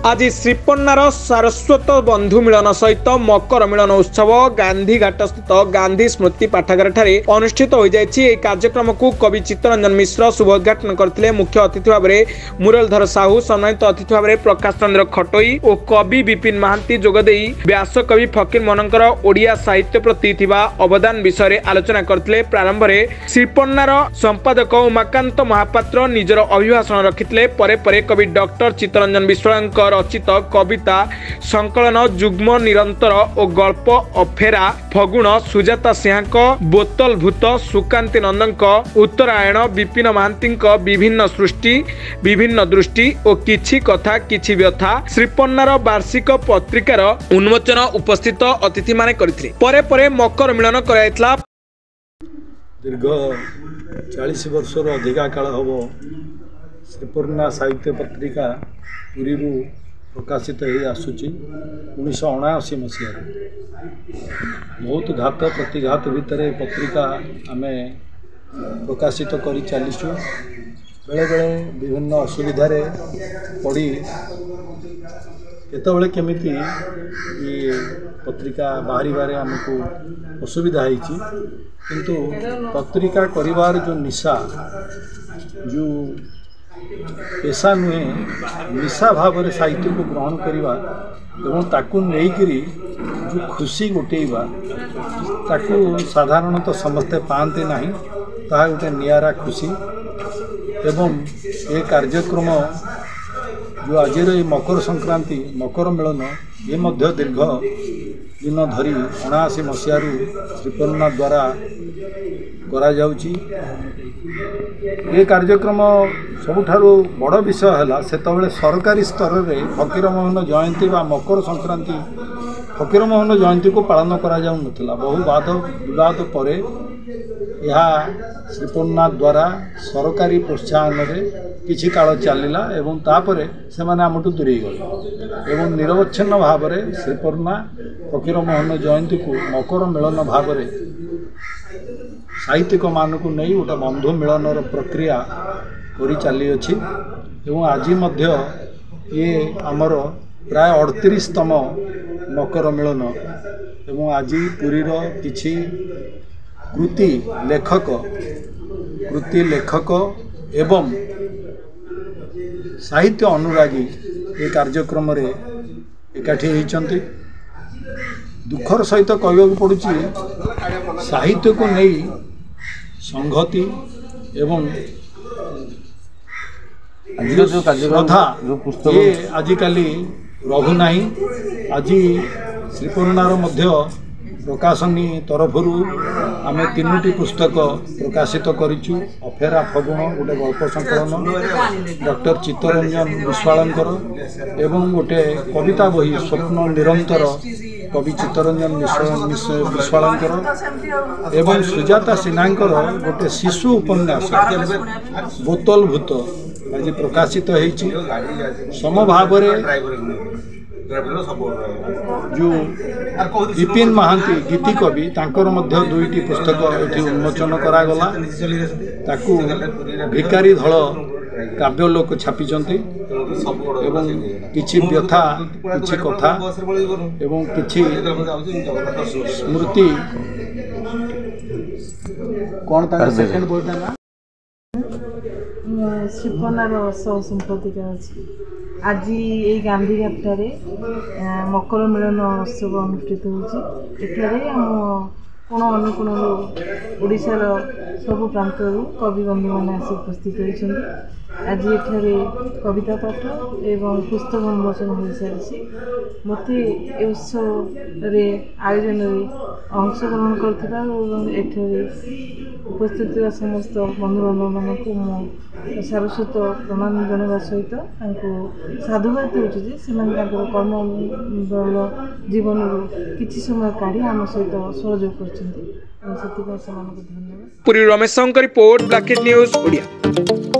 आज श्रीपन्नार सारस्वत बंधु मिलन सहित मकर मिलन उत्सव गांधीघाट स्थित गांधी स्मृति पाठागार अनुष्ठित हो जाए। कार्यक्रम को कवि चित्तरंजन मिश्र शुभोद्घाटन करते। मुख्य अतिथि भाव में मुरलीधर साहू, सम्मानित अतिथि भाव में प्रकाश चंद्र खटोई और कवि विपिन महांती जोगदे व्यास कवि फकीर मनकर ओडिया साहित्य प्रति अवदान विषय आलोचना करते। प्रारंभ में श्रीपन्नार संपादक उमाकांत महापात्र निजर अभिभाषण रखिते। परे कवि डॉक्टर चित्तरंजन विश्वाल रचित कविता संकलन जुग्म निरंतर और गल्प अफेरा फगुण, सुजाता सिंह बोतल भूत, सुकांति नंदन उत्तरायण, विपिन महांती विभिन्न सृष्टि विभिन्न दृष्टि और किछि कथा किछि व्यथा श्रीपन्नार वार्षिक पत्रिकार उन्मोचन उपस्थित अतिथि माने करथिले। परे मकर मिलन कराइतला। दीर्घ 40 वर्षर अधिका काल हम श्रीपन्ना साहित्य पत्रिका पुरी प्रकाशित हो आसूची 1979 मसीह बहुत घात प्रतिघात भितर पत्रिका आम प्रकाशित कर चलीचु। बेले बेले विभिन्न असुविधार पड़ी केतबेले केमिति ये पत्रिका बाहर आमको असुविधा होती, किंतु पत्रिका करिवार जो निशा जो पेशा नुहे निशा भाव में साहित्य को ग्रहण करवा एवं ताकू नहीं जो खुशी गोटेवा ताकू साधारणतः समस्ते पाते ना ता गोटे नियारा खुशी। एवं ये कार्यक्रम जो आज मकर संक्रांति मकर मिलन ये मध्य दीर्घ दिन धरी 79 मसीह श्रीपन्ना द्वारा करा जाउची। ये कार्यक्रम सबुठारु बड़ विषय है सेतबेले सरकारी स्तर में फकीरमोहन जयंती व मकर संक्रांति फकीरमोहन जयंती को पालन करा जाउ नथिला। बहु वाद विवाद पर यह श्रीपन्ना द्वारा सरकारी प्रोत्साहन में किछि काल चलला एवं तापरे से माने आमठू दूरी गले एवं निरवच्छिन्न भाव में श्रीपन्ना फकीरमोहन जयंती को मकर मिलन भाव में साहित्यिक मान को नहीं गोटे बंधु मिलन प्रक्रिया करी चली अछि। एवं आज मध्य ये आमर प्राय 38तम मकर मिलन एवं आज पुरीर किछि कृति लेखक एवं साहित्य अनुरागी ये कार्यक्रम रे एकाठी होइचंती। दुखर सहित कहवाक पड़ुछि साहित्य को नहीं संगति एवं श्रद्धा ये आजिकाली रहु नहीं। आज श्रीपन्नार मध्य प्रकाशनी तरफरू आम 3टी पुस्तक प्रकाशित करिछु। अफेरा फगुण गोटे गल्प संकलन डॉक्टर चित्तरंजन विश्वालंकर एवं गोटे कविता बही स्वप्न निरंतर कवि चित्तरंजन विश्वालंकर एवं सुजाता सिन्हांकर गोटे शिशु उपन्यास बोतल भूत आज प्रकाशित होइछि। समभाव जो विपिन महांती गीति कवि तांकर मध्य 2टी पुस्तक एठी उन्मोचन करागला। ताकू भिकारी धल काव्यलोक छापिचंती एवं किछि व्यथा किछि कथा एवं किछि स्मृति कौन तार सेकंड बोलता ना श्रीपन्नार संपत्तिका अछि। आज ये गांधीघाट मकर मिलन उत्सव अनुष्ठित होठारे आम कोण अनुकोण ओडिशार सबु प्रांतर कवि बंधु मैंने आसी उपस्थित होती। आज एठारे कविता पाठ एवं पुस्तक उन्मोचन हो सारी मत उत्सव आयोजन अंशग्रहण कर उपस्थित समस्त बंधु बांधव मानक सारस्वत प्रणाम जनावा सहित साधुवाद दूचे से कर्म जीवन किसी समय काढ़ी आम सहित सहयोग कर। पुरी रमेश रिपोर्ट ब्लैकेट न्यूज ओडिया।